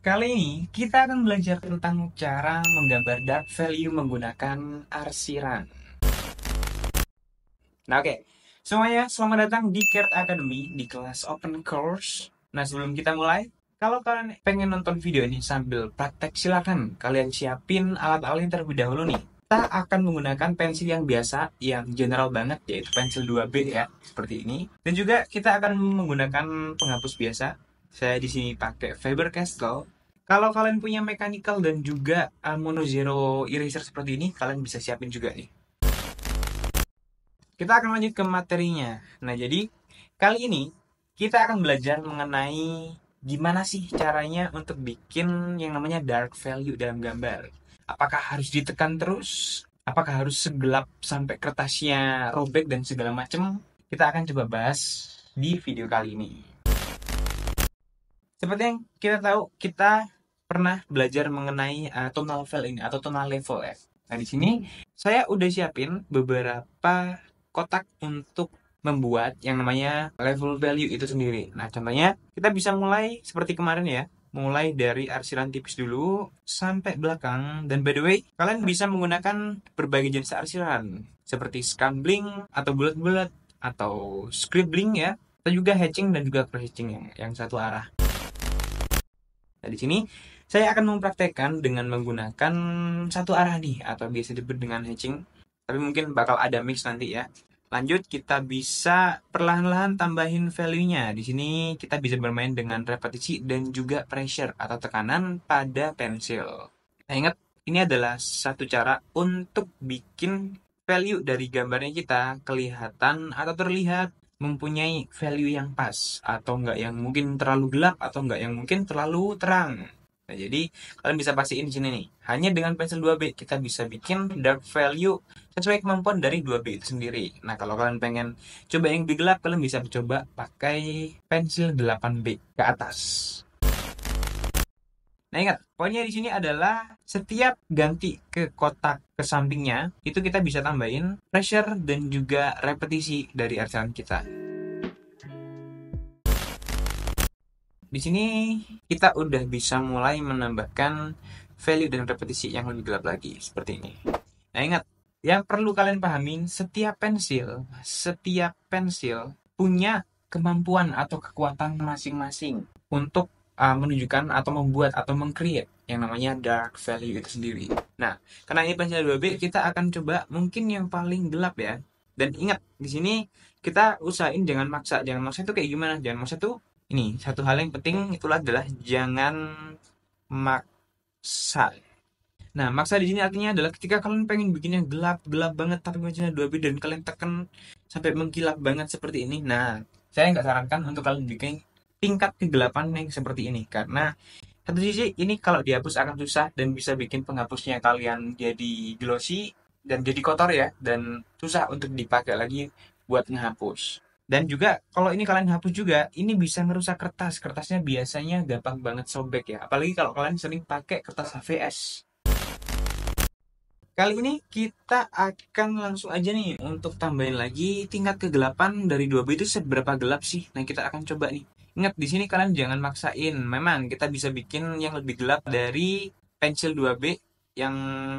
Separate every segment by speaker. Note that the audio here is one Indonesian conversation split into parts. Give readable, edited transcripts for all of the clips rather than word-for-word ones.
Speaker 1: Kali ini kita akan belajar tentang cara menggambar dark value menggunakan arsiran. Nah, oke. Semuanya, selamat datang di Kert Academy di kelas Open Course. Nah, sebelum kita mulai, kalau kalian pengen nonton video ini sambil praktek, silakan kalian siapin alat-alatnya terlebih dahulu nih. Kita akan menggunakan pensil yang biasa, yang general banget, yaitu pensil 2B ya, seperti ini. Dan juga kita akan menggunakan penghapus biasa. Saya di sini pakai Faber-Castell. Kalau kalian punya mechanical dan juga mono zero eraser seperti ini, kalian bisa siapin juga nih. Kita akan lanjut ke materinya. Nah, jadi kali ini kita akan belajar mengenai gimana sih caranya untuk bikin yang namanya dark value dalam gambar. Apakah harus ditekan terus? Apakah harus segelap sampai kertasnya robek dan segala macam? Kita akan coba bahas di video kali ini. Seperti yang kita tahu, kita pernah belajar mengenai tonal level ini atau tonal level ya. Nah, di sini saya udah siapin beberapa kotak untuk membuat yang namanya level value itu sendiri. Nah, contohnya kita bisa mulai seperti kemarin ya. Mulai dari arsiran tipis dulu sampai belakang. Dan by the way, kalian bisa menggunakan berbagai jenis arsiran. Seperti scumbling atau bullet-bullet atau scribbling ya. Atau juga hatching dan juga cross hatching yang satu arah. Nah, di sini saya akan mempraktekkan dengan menggunakan satu arah nih, atau biasa disebut dengan hatching. Tapi mungkin bakal ada mix nanti ya. Lanjut, kita bisa perlahan-lahan tambahin value-nya. Di sini kita bisa bermain dengan repetisi dan juga pressure atau tekanan pada pensil. Nah, ingat, ini adalah satu cara untuk bikin value dari gambarnya kita kelihatan atau terlihat mempunyai value yang pas, atau enggak yang mungkin terlalu gelap, atau enggak yang mungkin terlalu terang. Nah, jadi kalian bisa pastiin di sini nih. Hanya dengan pensil 2B kita bisa bikin dark value sesuai kemampuan dari 2B itu sendiri. Nah, kalau kalian pengen coba yang lebih gelap, kalian bisa coba pakai pensil 8B ke atas. Nah, ingat, poinnya di sini adalah setiap ganti ke kotak ke sampingnya, itu kita bisa tambahin pressure dan juga repetisi dari arsiran kita. Di sini kita udah bisa mulai menambahkan value dan repetisi yang lebih gelap lagi, seperti ini. Nah, ingat, yang perlu kalian pahamin, setiap pensil punya kemampuan atau kekuatan masing-masing untuk menunjukkan atau membuat atau meng-create yang namanya dark value itu sendiri. Nah, karena ini pensil 2B, kita akan coba mungkin yang paling gelap ya. Dan ingat, di sini kita usahain jangan maksa. Jangan maksa itu kayak gimana? Jangan maksa itu ini satu hal yang penting itulah adalah jangan maksa. Nah, maksa di sini artinya adalah ketika kalian pengen bikin yang gelap-gelap banget tapi macamnya 2B dan kalian tekan sampai mengkilap banget seperti ini. Nah, saya nggak sarankan untuk kalian bikin tingkat kegelapan yang seperti ini karena satu sisi ini kalau dihapus akan susah dan bisa bikin penghapusnya kalian jadi glossy dan jadi kotor ya dan susah untuk dipakai lagi buat ngehapus. Dan juga kalau ini kalian hapus juga, ini bisa ngerusak kertas. Kertasnya biasanya gampang banget sobek ya. Apalagi kalau kalian sering pakai kertas HVS. Kali ini kita akan langsung aja nih untuk tambahin lagi tingkat kegelapan dari 2B itu seberapa gelap sih. Nah, kita akan coba nih. Ingat, di sini kalian jangan maksain. Memang kita bisa bikin yang lebih gelap dari pensil 2B yang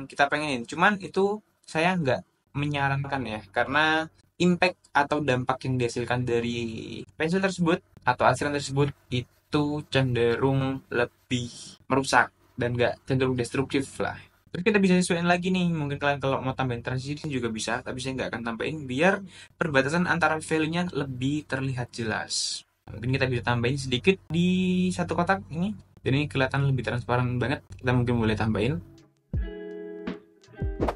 Speaker 1: kita pengenin. Cuman itu saya nggak menyarankan ya, karena impact atau dampak yang dihasilkan dari pensil tersebut atau arsiran tersebut itu cenderung lebih merusak dan nggak cenderung destruktif lah. Terus kita bisa sesuaiin lagi nih, mungkin kalian kalau mau tambahin transisi juga bisa, tapi saya nggak akan tambahin biar perbatasan antara value-nya lebih terlihat jelas. Mungkin kita bisa tambahin sedikit di satu kotak ini, jadi ini kelihatan lebih transparan banget, kita mungkin boleh tambahin.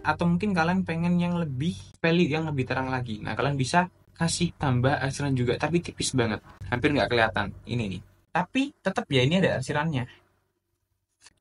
Speaker 1: Atau mungkin kalian pengen yang lebih value yang lebih terang lagi, nah kalian bisa kasih tambah arsiran juga, tapi tipis banget, hampir nggak kelihatan, ini nih. Tapi tetap ya ini ada arsirannya.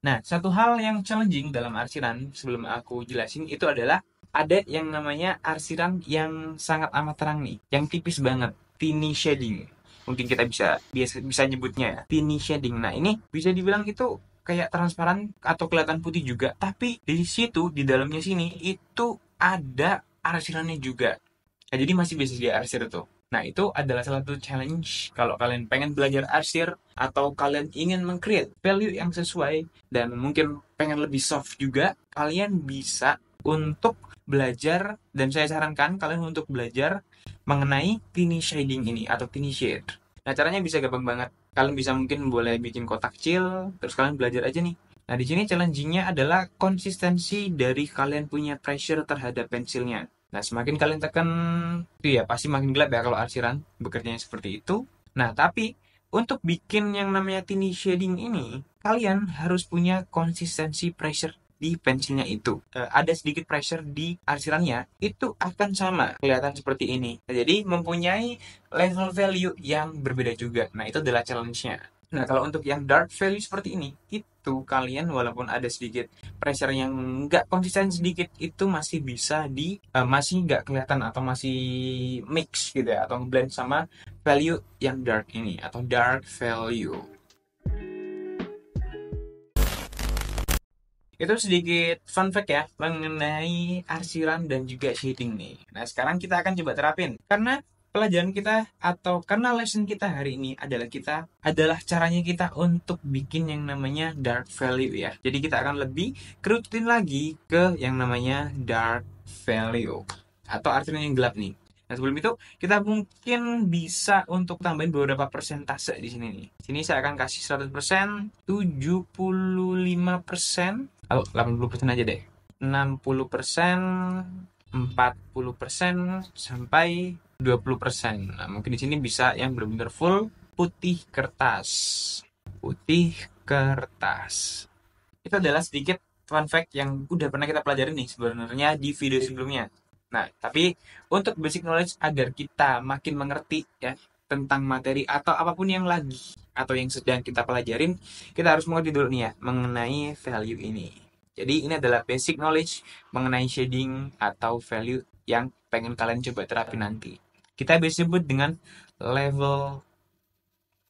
Speaker 1: Nah, satu hal yang challenging dalam arsiran sebelum aku jelasin itu adalah ada yang namanya arsiran yang sangat amat terang nih, yang tipis banget, tiny shading. Mungkin kita bisa nyebutnya ya, tiny shading. Nah, ini bisa dibilang itu kayak transparan atau kelihatan putih juga, tapi di situ di dalamnya sini itu ada arsirannya juga. Nah, jadi masih bisa diarsir tuh. Nah, itu adalah salah satu challenge kalau kalian pengen belajar arsir atau kalian ingin meng-create value yang sesuai dan mungkin pengen lebih soft juga, kalian bisa untuk belajar dan saya sarankan kalian untuk belajar mengenai tiny shading ini atau tiny shade. Nah, caranya bisa gampang banget. Kalian bisa mungkin boleh bikin kotak kecil, terus kalian belajar aja nih. Nah, di sini challenging-nya adalah konsistensi dari kalian punya pressure terhadap pensilnya. Nah, semakin kalian tekan, itu ya pasti makin gelap ya kalau arsiran bekerjanya seperti itu. Nah, tapi untuk bikin yang namanya tiny shading ini, kalian harus punya konsistensi pressure di pensilnya itu. Ada sedikit pressure di arsirannya, itu akan sama kelihatan seperti ini. Nah, jadi mempunyai level value yang berbeda juga. Nah, itu adalah challenge-nya. Nah, kalau untuk yang dark value seperti ini, itu kalian walaupun ada sedikit pressure yang nggak konsisten sedikit, itu masih bisa masih nggak kelihatan atau masih mix gitu ya, atau blend sama value yang dark ini, atau dark value. Itu sedikit fun fact ya mengenai arsiran dan juga shading nih. Nah, sekarang kita akan coba terapin. Karena pelajaran kita atau karena lesson kita hari ini adalah caranya kita untuk bikin yang namanya dark value ya. Jadi kita akan lebih kerutin lagi ke yang namanya dark value atau arsiran yang gelap nih. Nah, sebelum itu kita mungkin bisa untuk tambahin beberapa persentase di sini nih. Sini saya akan kasih 100%, 75%, 80% aja deh. 60%, 40%, sampai 20%. Nah, mungkin di sini bisa yang benar-benar full putih kertas. Putih kertas. Itu adalah sedikit fun fact yang udah pernah kita pelajari nih sebenarnya di video sebelumnya. Nah, tapi untuk basic knowledge agar kita makin mengerti ya tentang materi atau apapun yang lagi atau yang sedang kita pelajarin, kita harus mengerti dulu nih ya mengenai value ini. Jadi ini adalah basic knowledge mengenai shading atau value yang pengen kalian coba terapin nanti. Kita bisa sebut dengan level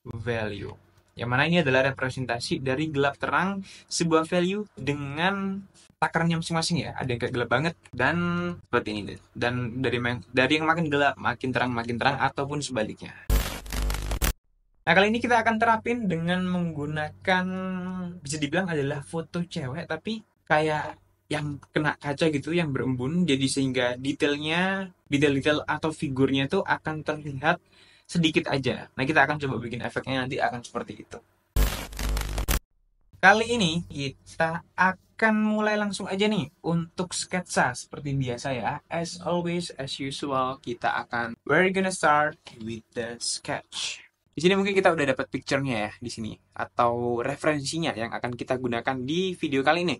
Speaker 1: value. Yang mana ini adalah representasi dari gelap terang sebuah value dengan takarannya masing-masing ya. Ada yang kayak gelap banget dan seperti ini. Dan dari yang makin gelap makin terang ataupun sebaliknya. Nah, kali ini kita akan terapin dengan menggunakan bisa dibilang adalah foto cewek tapi kayak yang kena kaca gitu yang berembun jadi sehingga detail-detail atau figurnya itu akan terlihat sedikit aja. Nah, kita akan coba bikin efeknya nanti akan seperti itu. Kali ini kita akan mulai langsung aja nih untuk sketsa seperti biasa ya. As always, as usual, we're gonna start with the sketch. Di sini mungkin kita udah dapat picture-nya ya di sini atau referensinya yang akan kita gunakan di video kali ini.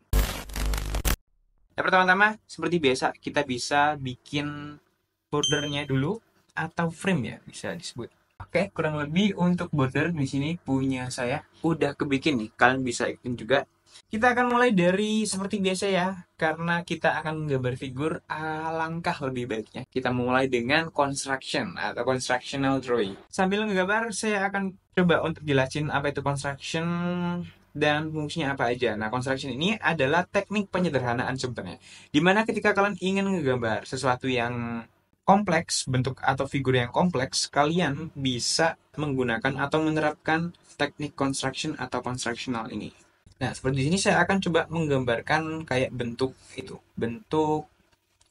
Speaker 1: Nah, pertama-tama seperti biasa kita bisa bikin bordernya dulu atau frame ya bisa disebut. Oke, kurang lebih untuk border di sini punya saya udah kebikin nih. Kalian bisa ikutin juga. Kita akan mulai dari seperti biasa ya, karena kita akan menggambar figur, alangkah lebih baiknya kita mulai dengan construction atau constructional drawing. Sambil menggambar, saya akan coba untuk jelasin apa itu construction dan fungsinya apa aja. Nah, construction ini adalah teknik penyederhanaan sebenarnya. Dimana ketika kalian ingin menggambar sesuatu yang kompleks, bentuk atau figur yang kompleks, kalian bisa menggunakan atau menerapkan teknik construction atau constructional ini. Nah, seperti di sini saya akan coba menggambarkan kayak bentuk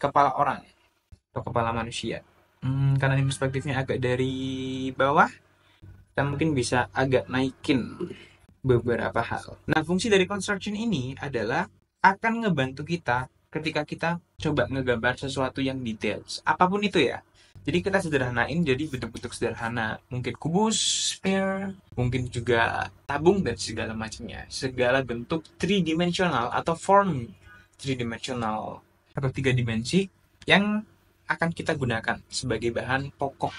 Speaker 1: kepala orang atau kepala manusia. Karena ini perspektifnya agak dari bawah, kita mungkin bisa agak naikin beberapa hal. Nah, fungsi dari construction ini adalah akan ngebantu kita ketika kita coba ngegambar sesuatu yang details. Apapun itu ya. Jadi kita sederhanain jadi bentuk-bentuk sederhana. Mungkin kubus, sphere, mungkin juga tabung dan segala macamnya. Segala bentuk tridimensional atau form tridimensional atau 3 dimensi yang akan kita gunakan sebagai bahan pokok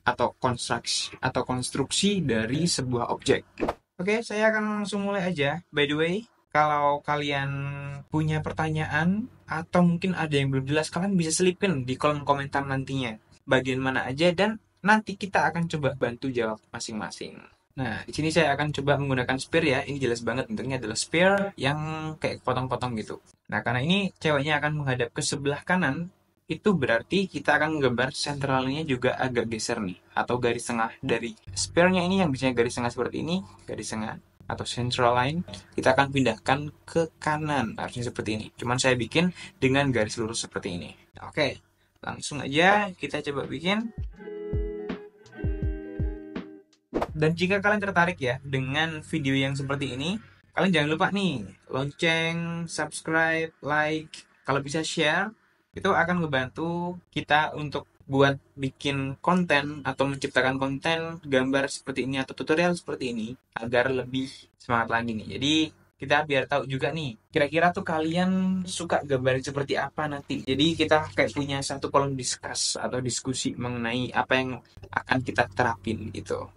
Speaker 1: atau konstruksi dari sebuah objek. Oke, saya akan langsung mulai aja. By the way, kalau kalian punya pertanyaan atau mungkin ada yang belum jelas, kalian bisa selipin di kolom komentar nantinya. Bagian mana aja dan nanti kita akan coba bantu jawab masing-masing. Nah, di sini saya akan coba menggunakan sphere ya. Ini jelas banget bentuknya adalah sphere yang kayak potong-potong gitu. Nah, karena ini ceweknya akan menghadap ke sebelah kanan, itu berarti kita akan menggambar sentralnya juga agak geser nih, atau garis tengah dari sphere-nya ini yang biasanya garis tengah seperti ini, garis tengah atau central line, kita akan pindahkan ke kanan, harusnya seperti ini. Cuman saya bikin dengan garis lurus seperti ini. Oke, langsung aja kita coba bikin. Dan jika kalian tertarik ya dengan video yang seperti ini, kalian jangan lupa nih, lonceng, subscribe, like, kalau bisa share, itu akan membantu kita untuk buat bikin konten atau menciptakan konten gambar seperti ini atau tutorial seperti ini agar lebih semangat lagi nih. Jadi kita biar tahu juga nih, kira-kira tuh kalian suka gambar seperti apa nanti. Jadi kita kayak punya satu kolom diskus atau diskusi mengenai apa yang akan kita terapin gitu.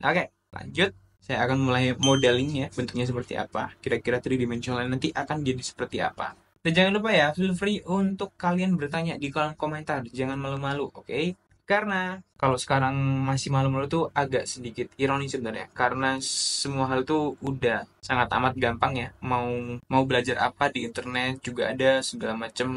Speaker 1: Oke, lanjut. Saya akan mulai modeling ya, bentuknya seperti apa. Kira-kira tridimensional nanti akan jadi seperti apa. Dan jangan lupa ya, feel free untuk kalian bertanya di kolom komentar. Jangan malu-malu, oke? Karena kalau sekarang masih malu-malu tuh agak sedikit ironis sebenarnya. Karena semua hal tuh udah sangat amat gampang ya. Mau belajar apa di internet juga ada segala macem.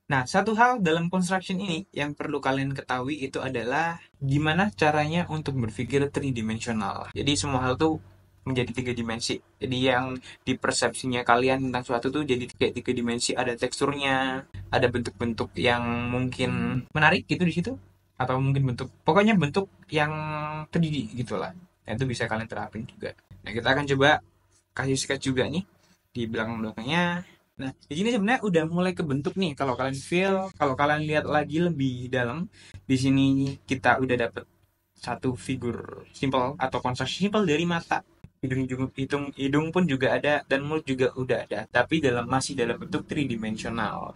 Speaker 1: Nah, satu hal dalam construction ini yang perlu kalian ketahui itu adalah gimana caranya untuk berpikir tridimensional. Jadi semua hal tuh menjadi 3 dimensi. Jadi yang di persepsinya kalian tentang suatu tuh jadi kayak 3 dimensi. Ada teksturnya, ada bentuk-bentuk yang mungkin menarik gitu di situ, atau mungkin pokoknya bentuk yang 3D gitulah. Nah, itu bisa kalian terapin juga. Nah, kita akan coba kasih sketch juga nih di belakang-belakangnya. Nah, di sini sebenarnya udah mulai kebentuk nih. Kalau kalian kalau kalian lihat lagi lebih dalam, di sini kita udah dapet satu figur simple atau konsep simple dari mata. Hidung pun juga ada dan mulut juga udah ada, tapi masih dalam bentuk tridimensional.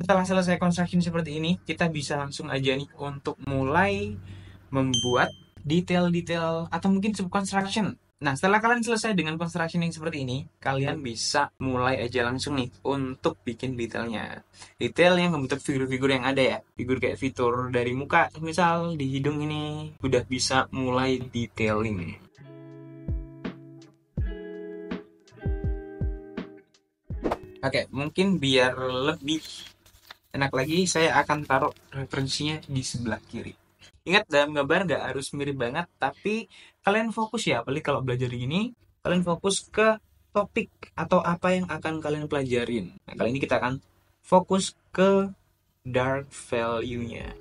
Speaker 1: Setelah selesai construction seperti ini, kita bisa langsung aja nih untuk mulai membuat detail-detail atau mungkin subconstruction. Nah, setelah kalian selesai dengan construction yang seperti ini, kalian bisa mulai aja langsung nih untuk bikin detailnya. Detail yang membentuk figur-figur yang ada ya. Figur kayak fitur dari muka, misal di hidung ini udah bisa mulai detailing. Oke, mungkin biar lebih enak lagi, saya akan taruh referensinya di sebelah kiri. Ingat, dalam gambar nggak harus mirip banget, tapi kalian fokus ya, apalagi kalau belajar gini, kalian fokus ke topik atau apa yang akan kalian pelajarin. Nah, kali ini kita akan fokus ke dark value-nya.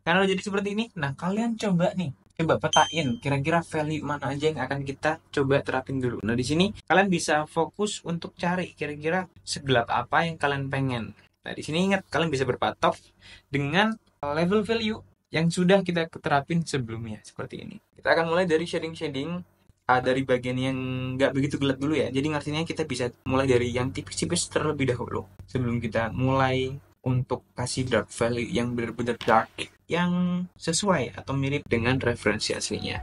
Speaker 1: Karena udah jadi seperti ini, nah kalian coba petain kira-kira value mana aja yang akan kita coba terapin dulu. Nah, di sini kalian bisa fokus untuk cari kira-kira segelap apa yang kalian pengen. Nah, di sini ingat kalian bisa berpatok dengan level value yang sudah kita terapin sebelumnya seperti ini. Kita akan mulai dari shading dari bagian yang nggak begitu gelap dulu ya. Jadi artinya kita bisa mulai dari yang tipis-tipis terlebih dahulu sebelum kita mulai untuk kasih dark value yang benar-benar dark, yang sesuai atau mirip dengan referensi aslinya.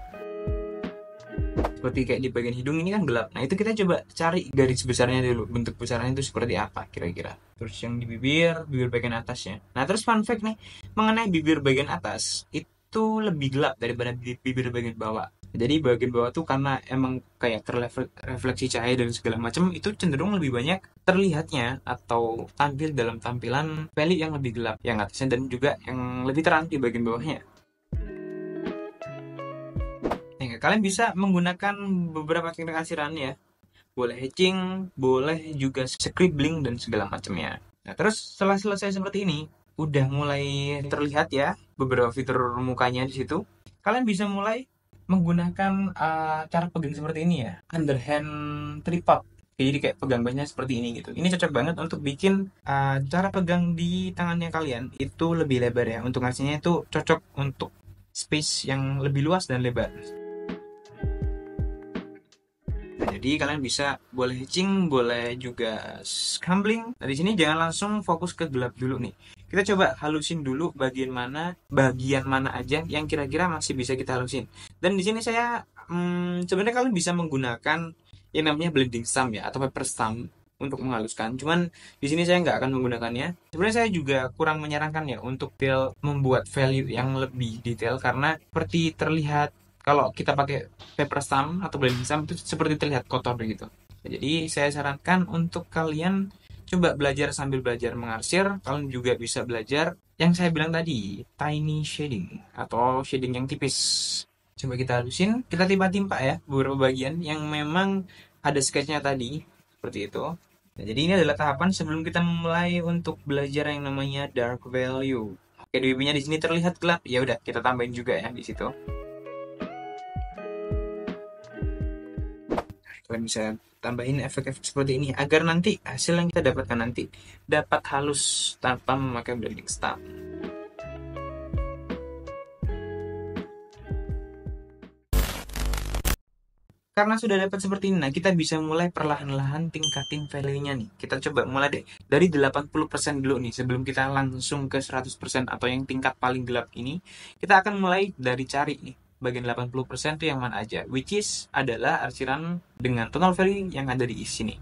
Speaker 1: Seperti kayak di bagian hidung ini kan gelap. Nah, itu kita coba cari garis besarnya dulu. Bentuk besarnya itu seperti apa kira-kira. Terus yang di bibir bagian atasnya. Nah, terus fun fact nih, mengenai bibir bagian atas, itu lebih gelap daripada bibir bagian bawah. Jadi bagian bawah tuh karena emang kayak terrefleksi cahaya dan segala macam, itu cenderung lebih banyak terlihatnya atau tampil dalam tampilan value yang lebih gelap yang atasnya dan juga yang lebih terang di bagian bawahnya. Nah, kalian bisa menggunakan beberapa teknik asiran ya. Boleh hatching, boleh juga scribbling dan segala macamnya. Nah, terus setelah selesai seperti ini, udah mulai terlihat ya beberapa fitur mukanya di situ. Kalian bisa mulai menggunakan cara pegang seperti ini ya, underhand tripod. Jadi kayak pegang banyak seperti ini gitu. Ini cocok banget untuk bikin cara pegang di tangannya kalian itu lebih lebar ya. Untuk ngasihnya itu cocok untuk space yang lebih luas dan lebar. Nah, jadi kalian bisa boleh hatching, boleh juga scumbling. Nah, di sini jangan langsung fokus ke gelap dulu nih. Kita coba halusin dulu bagian mana aja yang kira-kira masih bisa kita halusin. Dan di sini saya sebenarnya kalian bisa menggunakan yang namanya blending stamp ya atau paper stamp untuk menghaluskan. Cuman di sini saya nggak akan menggunakannya. Sebenarnya saya juga kurang menyarankan ya untuk membuat value yang lebih detail karena seperti terlihat kalau kita pakai paper stamp atau blending stamp itu seperti terlihat kotor gitu. Jadi saya sarankan untuk kalian coba belajar sambil belajar mengarsir. Kalian juga bisa belajar yang saya bilang tadi, tiny shading atau shading yang tipis. Coba kita halusin, kita timpa-timpa ya beberapa bagian yang memang ada sketchnya tadi, seperti itu. Nah, jadi ini adalah tahapan sebelum kita mulai untuk belajar yang namanya dark value. Oke, DWP-nya di sini terlihat gelap. Ya udah, kita tambahin juga ya di situ. Kalian bisa tambahin efek-efek seperti ini agar nanti hasil yang kita dapatkan nanti dapat halus tanpa memakai blending stamp. Karena sudah dapat seperti ini, nah kita bisa mulai perlahan-lahan tingkatin value-nya nih. Kita coba mulai deh dari 80% dulu nih sebelum kita langsung ke 100% atau yang tingkat paling gelap ini. Kita akan mulai dari cari nih bagian 80% itu yang mana aja, which is adalah arsiran dengan tonal value yang ada di sini.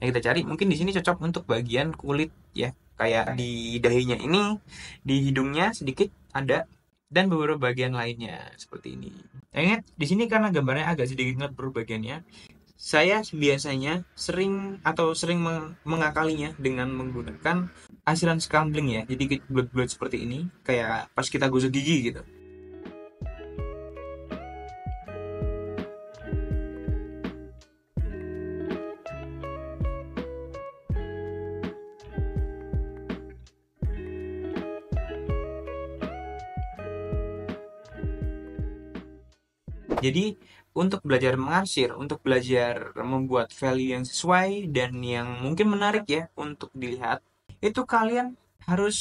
Speaker 1: Yang kita cari mungkin di sini cocok untuk bagian kulit ya, kayak di dahinya ini, di hidungnya sedikit ada, dan beberapa bagian lainnya seperti ini. Ingat di sini karena gambarnya agak sedikit ngeblur bagiannya, saya biasanya sering mengakalinya dengan menggunakan asiran scrambling ya. Jadi bulat-bulat seperti ini, kayak pas kita gosok gigi gitu. Jadi untuk belajar mengarsir, untuk belajar membuat value yang sesuai dan yang mungkin menarik ya untuk dilihat, itu kalian harus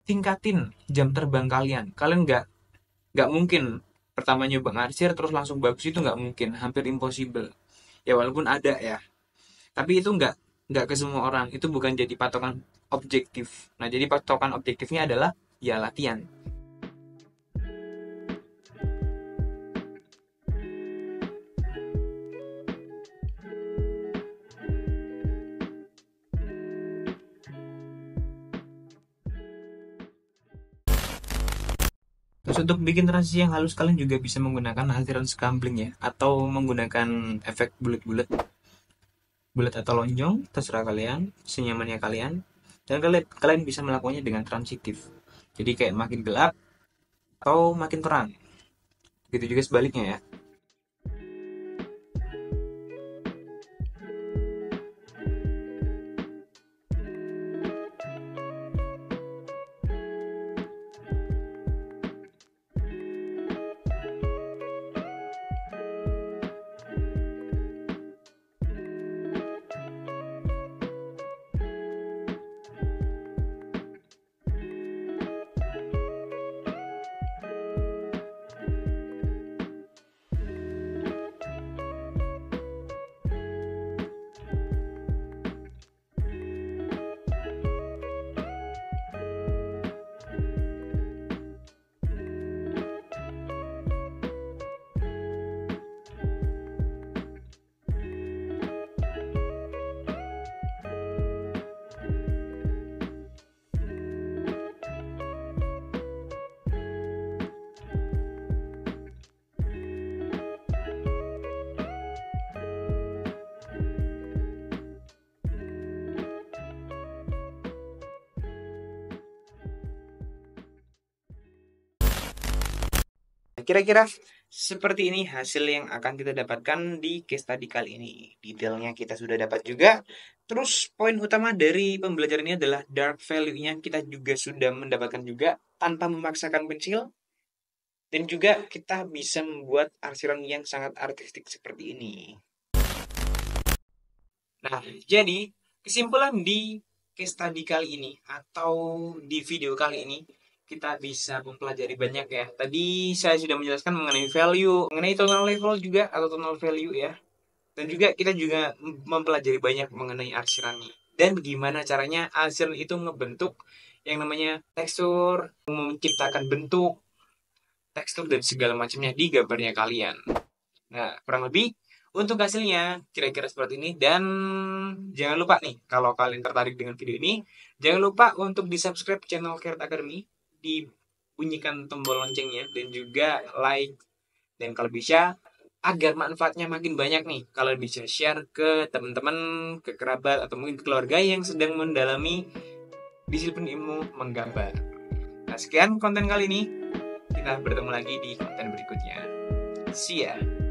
Speaker 1: tingkatin jam terbang kalian. Kalian nggak mungkin pertama nyoba ngarsir terus langsung bagus, itu nggak mungkin, hampir impossible. Ya walaupun ada ya, tapi itu nggak ke semua orang. Itu bukan jadi patokan objektif. Nah jadi patokan objektifnya adalah ya latihan. Terus untuk bikin transisi yang halus kalian juga bisa menggunakan aliran scampling ya, atau menggunakan efek bulat-bulat, bulat atau lonjong, terserah kalian, senyamannya kalian. Dan kalian bisa melakukannya dengan transitif. Jadi kayak makin gelap atau makin terang. Begitu juga sebaliknya ya. Kira-kira seperti ini hasil yang akan kita dapatkan di case study kali ini. Detailnya kita sudah dapat juga. Terus poin utama dari pembelajaran ini adalah dark value-nya kita juga sudah mendapatkan juga tanpa memaksakan pensil. Dan juga kita bisa membuat arsiran yang sangat artistik seperti ini. Nah, jadi kesimpulan di case study kali ini atau di video kali ini kita bisa mempelajari banyak ya. Tadi saya sudah menjelaskan mengenai value, mengenai tonal level juga atau tonal value ya. Dan juga kita juga mempelajari banyak mengenai arsiran ini. Dan bagaimana caranya arsiran itu ngebentuk yang namanya tekstur, menciptakan bentuk, tekstur dan segala macamnya di gambarnya kalian. Nah, kurang lebih untuk hasilnya kira-kira seperti ini. Dan jangan lupa nih, kalau kalian tertarik dengan video ini, jangan lupa untuk di subscribe channel Carrot Academy, dibunyikan tombol loncengnya, dan juga like. Dan kalau bisa, agar manfaatnya makin banyak nih, kalian bisa share ke teman-teman, ke kerabat, atau mungkin keluarga yang sedang mendalami disiplin ilmu menggambar. Nah, sekian konten kali ini. Kita bertemu lagi di konten berikutnya. See ya!